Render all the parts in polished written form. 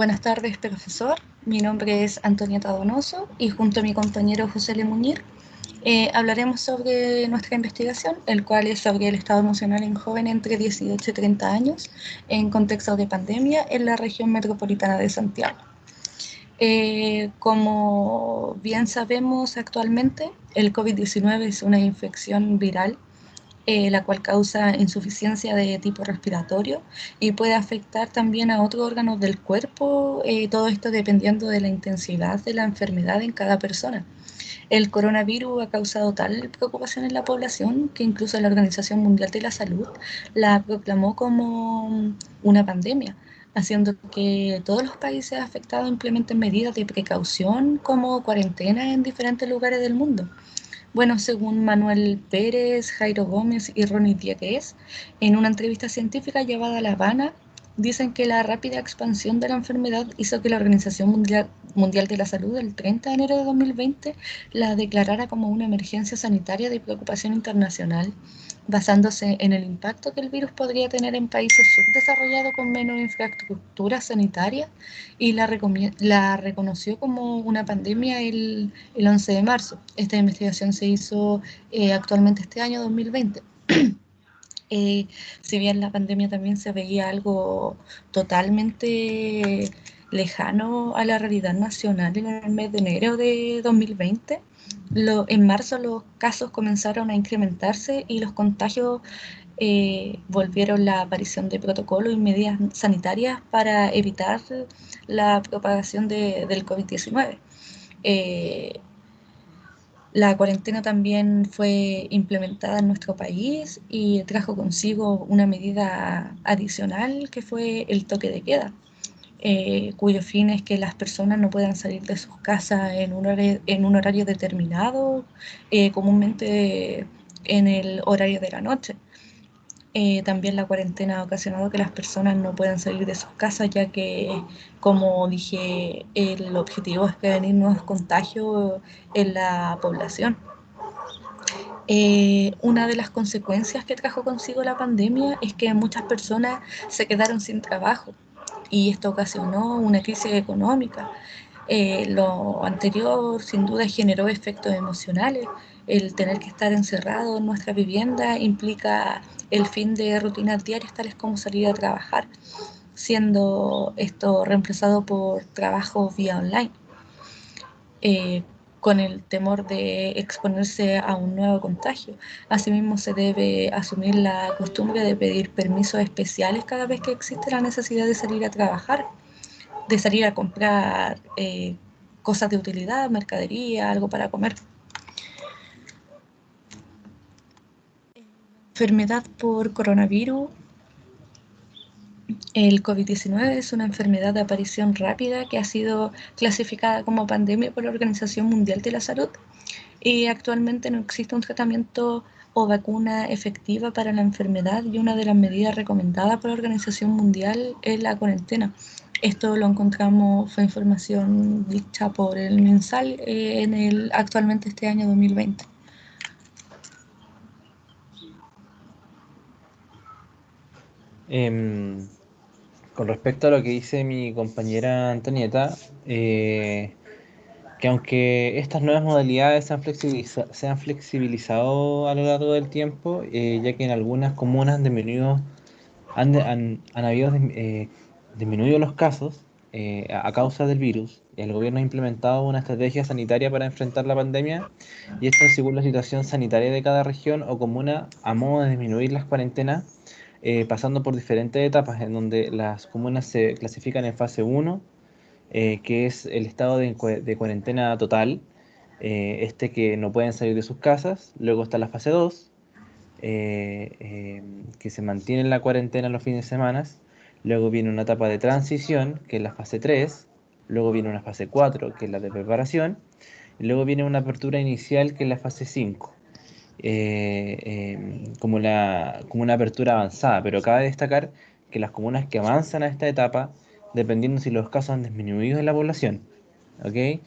Buenas tardes, profesor. Mi nombre es Antonieta Donoso y junto a mi compañero José Le Muñir hablaremos sobre nuestra investigación, el cual es sobre el estado emocional en jóvenes entre 18 y 30 años en contexto de pandemia en la región metropolitana de Santiago. Como bien sabemos actualmente, el COVID-19 es una infección viral la cual causa insuficiencia de tipo respiratorio y puede afectar también a otros órganos del cuerpo, todo esto dependiendo de la intensidad de la enfermedad en cada persona. El coronavirus ha causado tal preocupación en la población que incluso la Organización Mundial de la Salud la proclamó como una pandemia, haciendo que todos los países afectados implementen medidas de precaución como cuarentena en diferentes lugares del mundo. Bueno, según Manuel Pérez, Jairo Gómez y Ronnie Diegues, en una entrevista científica llevada a La Habana, dicen que la rápida expansión de la enfermedad hizo que la Organización Mundial de la Salud el 30 de enero de 2020 la declarara como una emergencia sanitaria de preocupación internacional, basándose en el impacto que el virus podría tener en países subdesarrollados con menos infraestructura sanitaria y la reconoció como una pandemia el 11 de marzo. Esta investigación se hizo actualmente este año 2020. Eh, si bien la pandemia también se veía algo totalmente lejano a la realidad nacional en el mes de enero de 2020, en marzo los casos comenzaron a incrementarse y los contagios volvieron la aparición de protocolos y medidas sanitarias para evitar la propagación del COVID-19. Eh, la cuarentena también fue implementada en nuestro país y trajo consigo una medida adicional que fue el toque de queda, cuyo fin es que las personas no puedan salir de sus casas en un horario determinado, comúnmente en el horario de la noche. También la cuarentena ha ocasionado que las personas no puedan salir de sus casas, ya que, como dije, el objetivo es prevenir nuevos contagios en la población. Una de las consecuencias que trajo consigo la pandemia es que muchas personas se quedaron sin trabajo y esto ocasionó una crisis económica. Lo anterior sin duda generó efectos emocionales. El tener que estar encerrado en nuestra vivienda implica el fin de rutinas diarias tales como salir a trabajar, siendo esto reemplazado por trabajo vía online, eh, con el temor de exponerse a un nuevo contagio. Asimismo, se debe asumir la costumbre de pedir permisos especiales cada vez que existe la necesidad de salir a trabajar, de salir a comprar cosas de utilidad, mercadería, algo para comer. Enfermedad por coronavirus. El COVID-19 es una enfermedad de aparición rápida que ha sido clasificada como pandemia por la Organización Mundial de la Salud y actualmente no existe un tratamiento o vacuna efectiva para la enfermedad y una de las medidas recomendadas por la Organización Mundial es la cuarentena. Esto lo encontramos, fue información dicha por el MinSal actualmente este año 2020. Em, con respecto a lo que dice mi compañera Antonieta, que aunque estas nuevas modalidades se han flexibilizado a lo largo del tiempo, ya que en algunas comunas han habido disminuido los casos a causa del virus, y el gobierno ha implementado una estrategia sanitaria para enfrentar la pandemia, y esto según la situación sanitaria de cada región o comuna, a modo de disminuir las cuarentenas, pasando por diferentes etapas en donde las comunas se clasifican en fase uno, que es el estado de cuarentena total, este que no pueden salir de sus casas. Luego está la fase 2, que se mantiene en la cuarentena los fines de semana. Luego viene una etapa de transición, que es la fase 3. Luego viene una fase 4, que es la de preparación. Y luego viene una apertura inicial, que es la fase 5, como una apertura avanzada. Pero cabe destacar que las comunas que avanzan a esta etapa, dependiendo si los casos han disminuido en la población, ¿ok?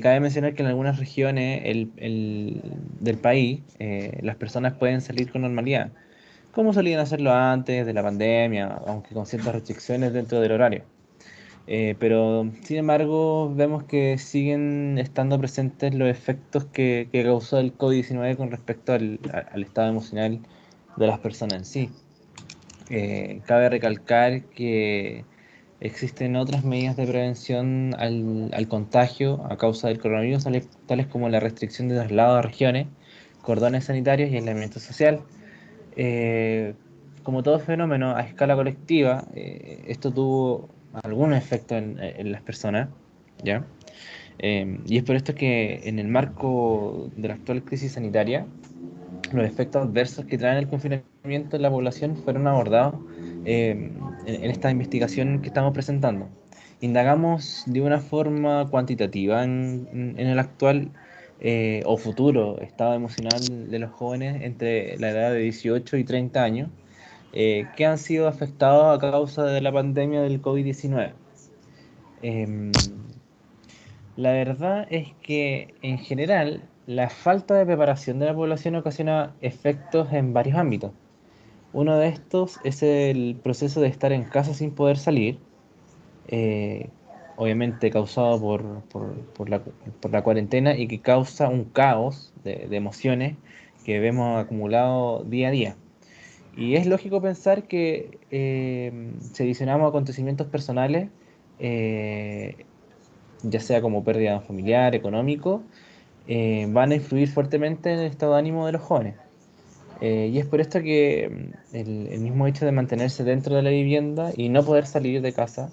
Cabe mencionar que en algunas regiones del país las personas pueden salir con normalidad, como solían hacerlo antes de la pandemia, aunque con ciertas restricciones dentro del horario. Pero sin embargo vemos que siguen estando presentes los efectos que causó el COVID-19 con respecto al estado emocional de las personas en sí. Cabe recalcar que existen otras medidas de prevención al contagio a causa del coronavirus, tales como la restricción de traslado a regiones, cordones sanitarios y aislamiento social. Eh, Como todo fenómeno a escala colectiva, esto tuvo algún efecto en las personas, ¿ya? Y es por esto que en el marco de la actual crisis sanitaria, los efectos adversos que traen el confinamiento en la población fueron abordados en esta investigación que estamos presentando. Indagamos de una forma cuantitativa en el actual o futuro estado emocional de los jóvenes entre la edad de 18 y 30 años que han sido afectados a causa de la pandemia del COVID-19. La verdad es que en general la falta de preparación de la población ocasiona efectos en varios ámbitos. Uno de estos es el proceso de estar en casa sin poder salir, eh, obviamente causado por la cuarentena y que causa un caos de emociones que vemos acumulado día a día. Y es lógico pensar que si adicionamos acontecimientos personales, eh, ya sea como pérdida familiar, económico, van a influir fuertemente en el estado de ánimo de los jóvenes. Y es por esto que el mismo hecho de mantenerse dentro de la vivienda y no poder salir de casa,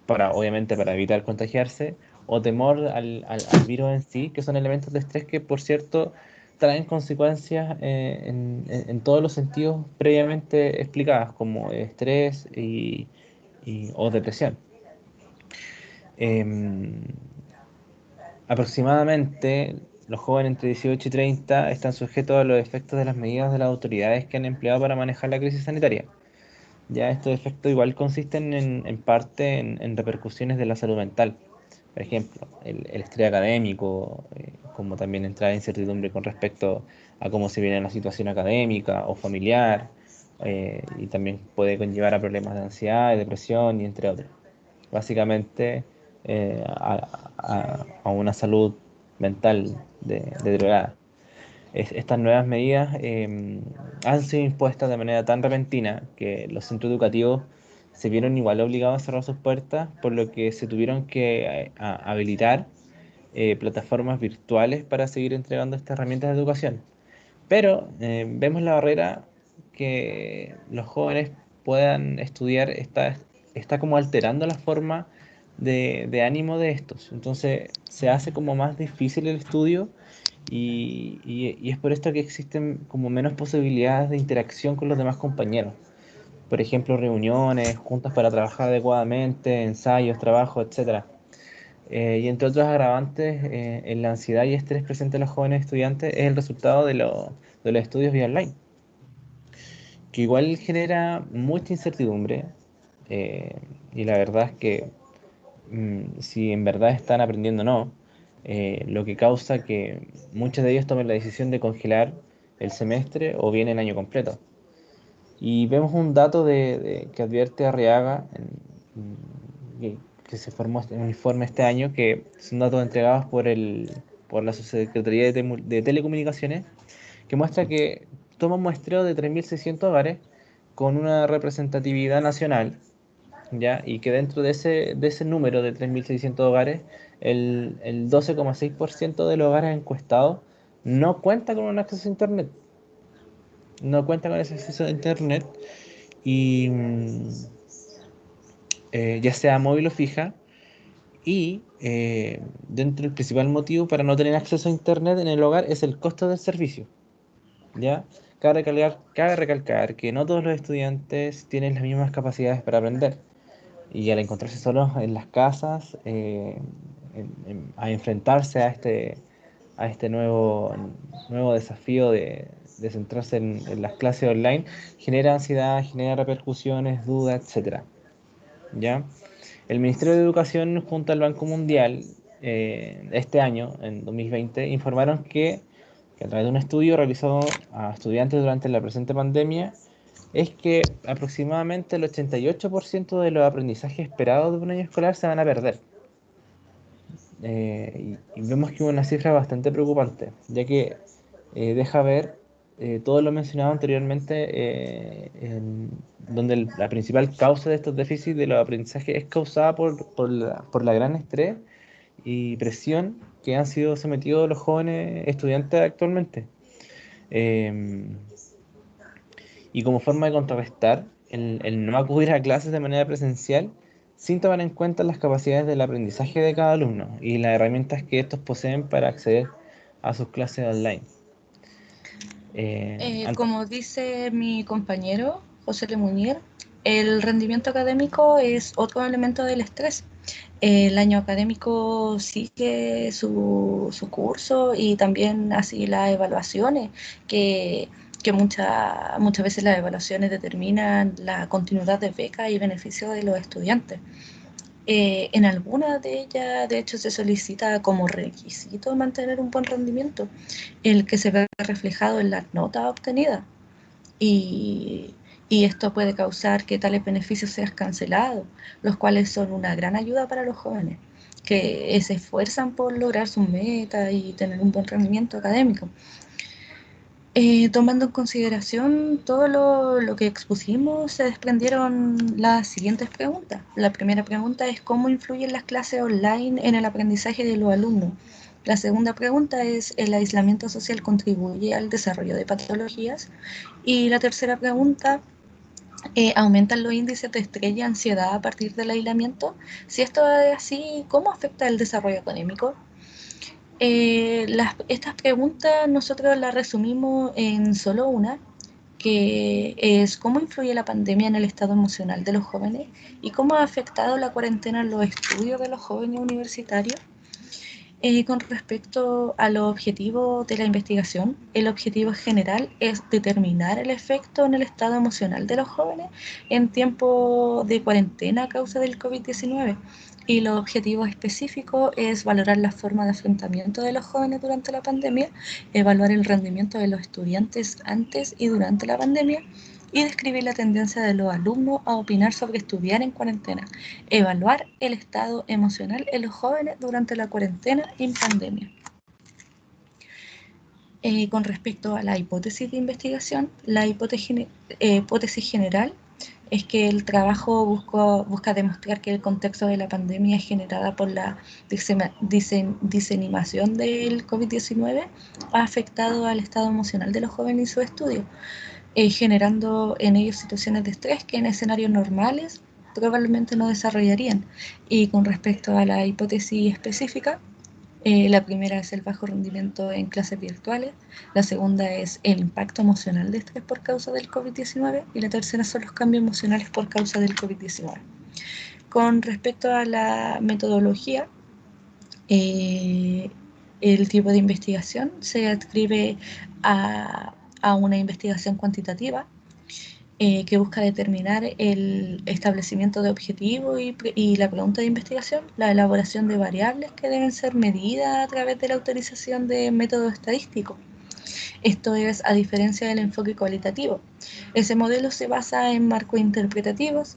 obviamente para evitar contagiarse, o temor al virus en sí, que son elementos de estrés que, por cierto, traen consecuencias en todos los sentidos previamente explicadas, como estrés o depresión. Em, Aproximadamente los jóvenes entre 18 y 30 están sujetos a los efectos de las medidas de las autoridades que han empleado para manejar la crisis sanitaria. Ya estos efectos igual consisten en parte en repercusiones de la salud mental. Por ejemplo, el estrés académico, como también entrar en incertidumbre con respecto a cómo se viene la situación académica o familiar, y también puede conllevar a problemas de ansiedad, de depresión y entre otros. Básicamente a una salud mental deteriorada. Estas nuevas medidas han sido impuestas de manera tan repentina que los centros educativos se vieron igual obligados a cerrar sus puertas, por lo que se tuvieron que habilitar plataformas virtuales para seguir entregando estas herramientas de educación. Pero vemos la barrera que los jóvenes puedan estudiar está como alterando la forma de ánimo de estos. Entonces se hace como más difícil el estudio y es por esto que existen como menos posibilidades de interacción con los demás compañeros. Por ejemplo, reuniones, juntas para trabajar adecuadamente, ensayos, trabajos, etcétera. Y entre otros agravantes, en la ansiedad y estrés presente en los jóvenes estudiantes es el resultado de los estudios vía online, que igual genera mucha incertidumbre. eh, y la verdad es que si en verdad están aprendiendo o no, lo que causa que muchos de ellos tomen la decisión de congelar el semestre o bien el año completo. Y vemos un dato que advierte Arriaga, que se formó un informe este año, que son datos entregados por la Subsecretaría de Telecomunicaciones, que muestra que toma un muestreo de 3.600 hogares con una representatividad nacional, ¿ya? Y que dentro de ese número de 3.600 hogares, el 12,6% de los hogares encuestados no cuenta con un acceso a Internet. No cuenta con ese acceso a Internet y ya sea móvil o fija. Y dentro del principal motivo para no tener acceso a Internet en el hogar es el costo del servicio. ¿Ya? Cabe recalcar que no todos los estudiantes tienen las mismas capacidades para aprender. Y al encontrarse solos en las casas, a enfrentarse a este nuevo desafío de centrarse en las clases online, genera ansiedad, genera repercusiones, dudas, etcétera. ¿Ya? El Ministerio de Educación junto al Banco Mundial este año, en 2020, informaron que a través de un estudio realizado a estudiantes durante la presente pandemia, es que aproximadamente el 88% de los aprendizajes esperados de un año escolar se van a perder. Y vemos que es una cifra bastante preocupante, ya que deja ver todo lo mencionado anteriormente, donde la principal causa de estos déficits de los aprendizajes es causada por la gran estrés y presión que han sido sometidos los jóvenes estudiantes actualmente. Eh, y como forma de contrarrestar el no acudir a clases de manera presencial, sin tomar en cuenta las capacidades del aprendizaje de cada alumno y las herramientas que estos poseen para acceder a sus clases online. Anta- Como dice mi compañero José Lemunier, el rendimiento académico es otro elemento del estrés. El año académico sigue su curso y también así las evaluaciones, que, que muchas veces las evaluaciones determinan la continuidad de becas y beneficios de los estudiantes. En algunas de ellas, de hecho, se solicita como requisito mantener un buen rendimiento, el que se ve reflejado en las notas obtenidas. Y, y esto puede causar que tales beneficios sean cancelados, los cuales son una gran ayuda para los jóvenes que se esfuerzan por lograr sus metas y tener un buen rendimiento académico. Tomando en consideración todo lo que expusimos, se desprendieron las siguientes preguntas. La primera pregunta es cómo influyen las clases online en el aprendizaje de los alumnos. La segunda pregunta es, ¿el aislamiento social contribuye al desarrollo de patologías? Y la tercera pregunta, ¿aumentan los índices de estrés y ansiedad a partir del aislamiento? Si esto es así, ¿cómo afecta el desarrollo académico? Estas preguntas nosotros las resumimos en solo una, que es cómo influye la pandemia en el estado emocional de los jóvenes y cómo ha afectado la cuarentena en los estudios de los jóvenes universitarios. Con respecto a los objetivos de la investigación, el objetivo general es determinar el efecto en el estado emocional de los jóvenes en tiempo de cuarentena a causa del COVID-19. Y los objetivos específicos es valorar la forma de afrontamiento de los jóvenes durante la pandemia, evaluar el rendimiento de los estudiantes antes y durante la pandemia y describir la tendencia de los alumnos a opinar sobre estudiar en cuarentena, evaluar el estado emocional en los jóvenes durante la cuarentena y pandemia. Con respecto a la hipótesis de investigación, la hipótesis general es que el trabajo busca demostrar que el contexto de la pandemia generada por la diseminación del COVID-19 ha afectado al estado emocional de los jóvenes y su estudio, generando en ellos situaciones de estrés que en escenarios normales probablemente no desarrollarían. Y con respecto a la hipótesis específica, la primera es el bajo rendimiento en clases virtuales, la segunda es el impacto emocional de estrés por causa del COVID-19 y la tercera son los cambios emocionales por causa del COVID-19. Con respecto a la metodología, eh, el tipo de investigación se adscribe a una investigación cuantitativa que busca determinar el establecimiento de objetivos y la pregunta de investigación, la elaboración de variables que deben ser medidas a través de la utilización de métodos estadísticos. Esto es a diferencia del enfoque cualitativo. Ese modelo se basa en marcos interpretativos,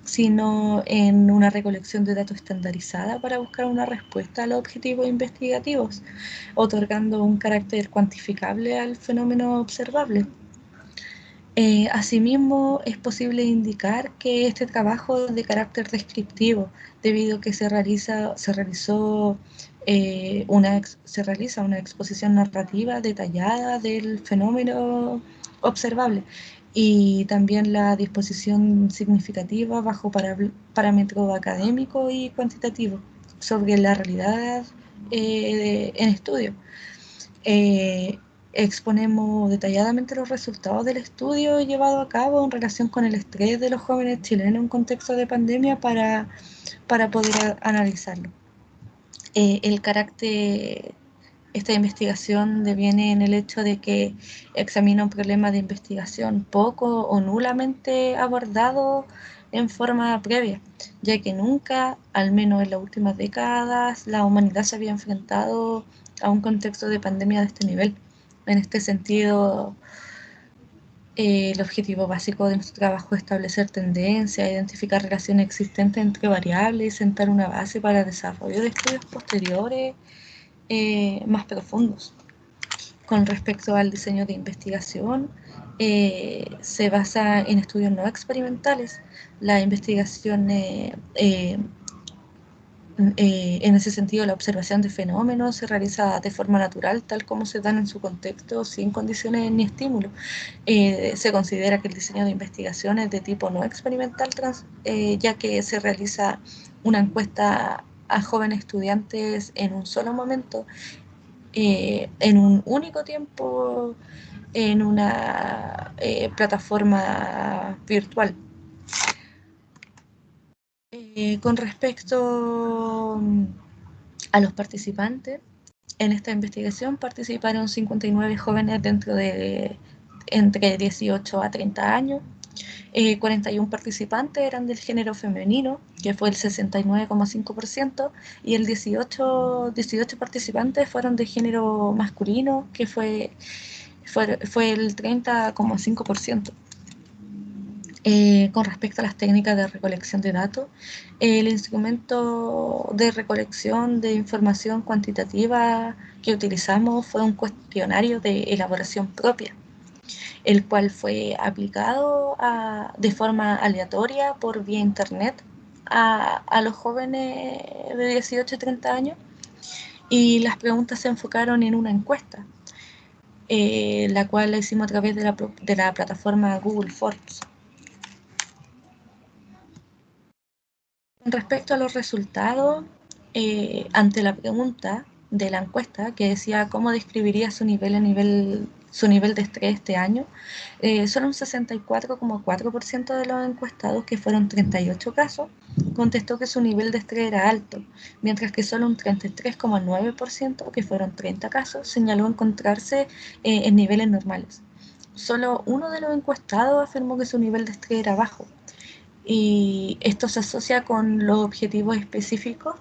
sino en una recolección de datos estandarizada para buscar una respuesta a los objetivos investigativos, otorgando un carácter cuantificable al fenómeno observable. Asimismo, es posible indicar que este trabajo es de carácter descriptivo, debido a que se realiza una exposición narrativa detallada del fenómeno observable y también la disposición significativa bajo parámetro académico y cuantitativo sobre la realidad en estudio. Eh, Exponemos detalladamente los resultados del estudio llevado a cabo en relación con el estrés de los jóvenes chilenos en un contexto de pandemia para poder analizarlo. El carácter, esta investigación deviene en el hecho de que examina un problema de investigación poco o nulamente abordado en forma previa, ya que nunca, al menos en las últimas décadas, la humanidad se había enfrentado a un contexto de pandemia de este nivel. En este sentido, El objetivo básico de nuestro trabajo es establecer tendencias, identificar relaciones existentes entre variables y sentar una base para el desarrollo de estudios posteriores más profundos. Con respecto al diseño de investigación, se basa en estudios no experimentales. La investigación en ese sentido, la observación de fenómenos se realiza de forma natural, tal como se dan en su contexto, sin condiciones ni estímulos. Se considera que el diseño de investigación es de tipo no experimental, ya que se realiza una encuesta a jóvenes estudiantes en un solo momento, en un único tiempo, en una plataforma virtual. Con respecto a los participantes, en esta investigación participaron 59 jóvenes dentro de entre 18 a 30 años. 41 participantes eran del género femenino, que fue el 69,5%, y el 18 participantes fueron de género masculino, que fue el 30,5%. Con respecto a las técnicas de recolección de datos, el instrumento de recolección de información cuantitativa que utilizamos fue un cuestionario de elaboración propia, el cual fue aplicado de forma aleatoria por vía internet a los jóvenes de 18 y 30 años, y las preguntas se enfocaron en una encuesta, la cual la hicimos a través de la plataforma Google Forms. Respecto a los resultados, ante la pregunta de la encuesta que decía cómo describiría su nivel de estrés este año, solo un 64,4% de los encuestados, que fueron 38 casos, contestó que su nivel de estrés era alto, mientras que solo un 33,9%, que fueron 30 casos, señaló encontrarse en niveles normales. Solo uno de los encuestados afirmó que su nivel de estrés era bajo, y esto se asocia con los objetivos específicos,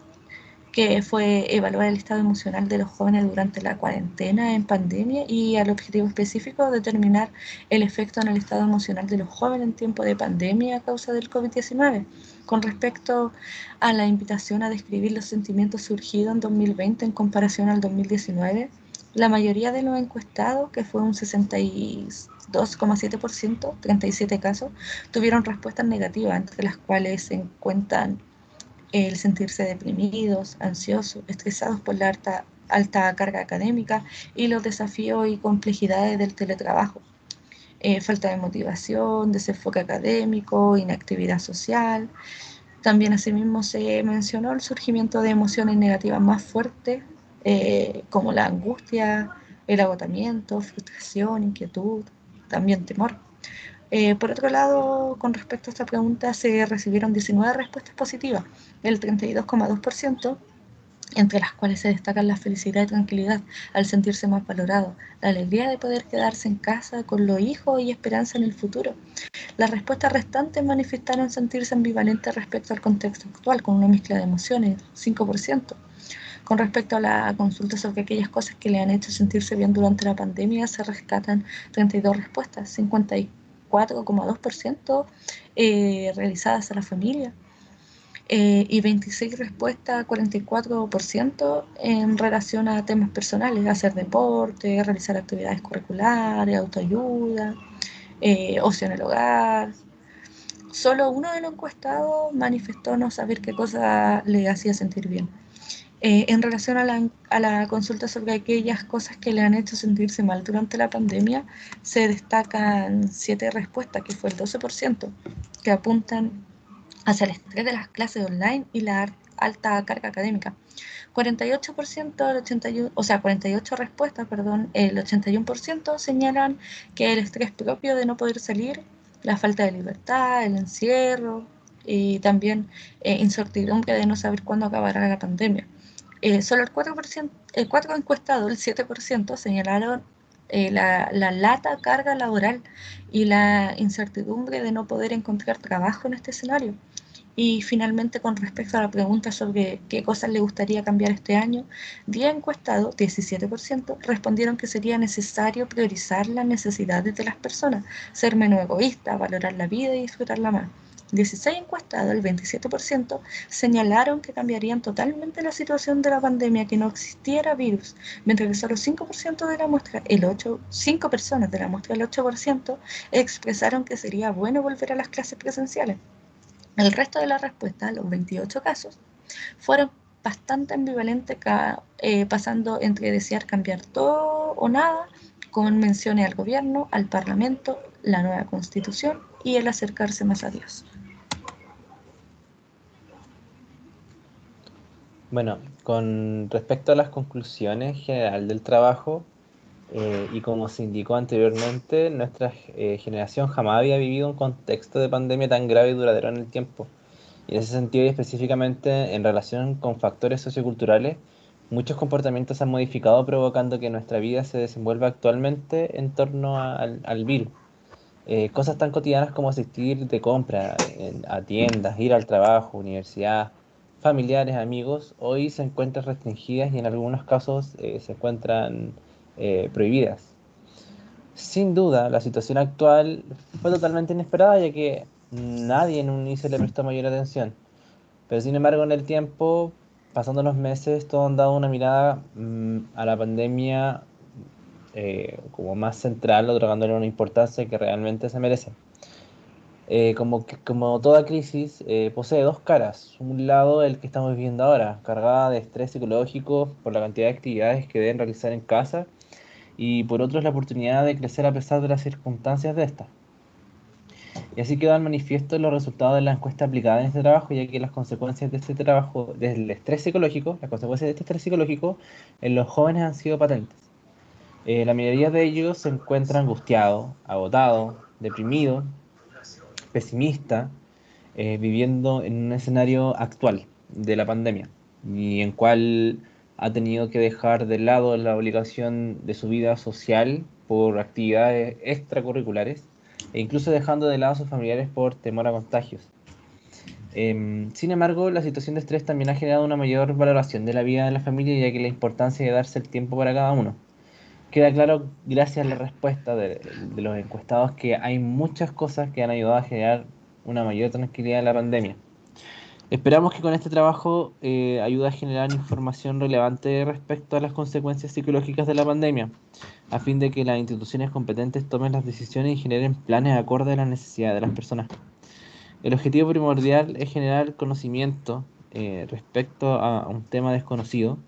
que fue evaluar el estado emocional de los jóvenes durante la cuarentena en pandemia, y al objetivo específico determinar el efecto en el estado emocional de los jóvenes en tiempo de pandemia a causa del COVID-19. Con respecto a la invitación a describir los sentimientos surgidos en 2020 en comparación al 2019, la mayoría de los encuestados, que fue un 62,7%, 37 casos, tuvieron respuestas negativas, entre las cuales se encuentran el sentirse deprimidos, ansiosos, estresados por la alta carga académica y los desafíos y complejidades del teletrabajo. Falta de motivación, desenfoque académico, inactividad social. También asimismo se mencionó el surgimiento de emociones negativas más fuertes, como la angustia, el agotamiento, frustración, inquietud, también temor. Por otro lado, con respecto a esta pregunta, se recibieron 19 respuestas positivas, el 32,2%, entre las cuales se destacan la felicidad y tranquilidad al sentirse más valorado, la alegría de poder quedarse en casa con los hijos y esperanza en el futuro. Las respuestas restantes manifestaron sentirse ambivalentes respecto al contexto actual, con una mezcla de emociones, 5%. Con respecto a la consulta sobre aquellas cosas que le han hecho sentirse bien durante la pandemia, se rescatan 32 respuestas, 54,2% realizadas a la familia, y 26 respuestas, 44% en relación a temas personales, hacer deporte, realizar actividades curriculares, autoayuda, ocio en el hogar. Solo uno de los encuestados manifestó no saber qué cosa le hacía sentir bien. En relación a la consulta sobre aquellas cosas que le han hecho sentirse mal durante la pandemia, se destacan 7 respuestas, que fue el 12%, que apuntan hacia el estrés de las clases online y la alta carga académica. 48%, 48 respuestas, perdón, el 81% señalan que el estrés propio de no poder salir, la falta de libertad, el encierro y también incertidumbre de no saber cuándo acabará la pandemia. Solo el 4%, el 4 encuestados, el 7%, señalaron la lata carga laboral y la incertidumbre de no poder encontrar trabajo en este escenario. Y finalmente, con respecto a la pregunta sobre qué cosas le gustaría cambiar este año, 10 encuestados, 17%, respondieron que sería necesario priorizar las necesidades de las personas, ser menos egoísta, valorar la vida y disfrutarla más. 16 encuestados, el 27%, señalaron que cambiarían totalmente la situación de la pandemia, que no existiera virus, mientras que solo 5% de la muestra, 5 personas de la muestra, el 8%, expresaron que sería bueno volver a las clases presenciales. El resto de las respuestas, los 28 casos, fueron bastante ambivalentes, pasando entre desear cambiar todo o nada, con menciones al gobierno, al parlamento, la nueva constitución y el acercarse más a Dios. Bueno, con respecto a las conclusiones general del trabajo, y como se indicó anteriormente, nuestra generación jamás había vivido un contexto de pandemia tan grave y duradero en el tiempo. Y en ese sentido, y específicamente en relación con factores socioculturales, muchos comportamientos se han modificado, provocando que nuestra vida se desenvuelva actualmente en torno al virus. Cosas tan cotidianas como asistir de compra a tiendas, ir al trabajo, universidad, familiares, amigos, hoy se encuentran restringidas y en algunos casos se encuentran prohibidas. Sin duda, la situación actual fue totalmente inesperada, ya que nadie en un inicio le prestó mayor atención. Pero sin embargo, en el tiempo, pasando los meses, todos han dado una mirada a la pandemia como más central, otorgándole una importancia que realmente se merece. Como toda crisis, posee dos caras. Un lado, el que estamos viviendo ahora, cargada de estrés psicológico por la cantidad de actividades que deben realizar en casa, y por otro es la oportunidad de crecer a pesar de las circunstancias de esta. Y así quedan manifiesto los resultados de la encuesta aplicada en este trabajo, ya que las consecuencias de este trabajo, del estrés psicológico, las consecuencias de este estrés psicológico en los jóvenes han sido patentes. La mayoría de ellos se encuentra angustiado, agotado, deprimido, pesimista, viviendo en un escenario actual de la pandemia y en cual ha tenido que dejar de lado la obligación de su vida social por actividades extracurriculares e incluso dejando de lado a sus familiares por temor a contagios. Sin embargo, la situación de estrés también ha generado una mayor valoración de la vida de la familia, ya que la importancia de darse el tiempo para cada uno. Queda claro, gracias a la respuesta de los encuestados, que hay muchas cosas que han ayudado a generar una mayor tranquilidad en la pandemia. Esperamos que con este trabajo ayude a generar información relevante respecto a las consecuencias psicológicas de la pandemia, a fin de que las instituciones competentes tomen las decisiones y generen planes acorde a las necesidades de las personas. El objetivo primordial es generar conocimiento respecto a un tema desconocido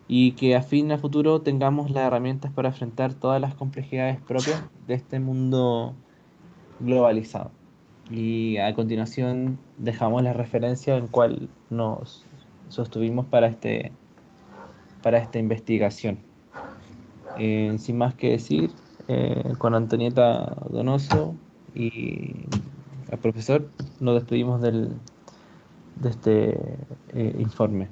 y que a fin a futuro tengamos las herramientas para enfrentar todas las complejidades propias de este mundo globalizado. Y a continuación dejamos la referencia en cual nos sostuvimos para esta investigación. Sin más que decir, con Antonieta Donoso y al profesor nos despedimos de este informe.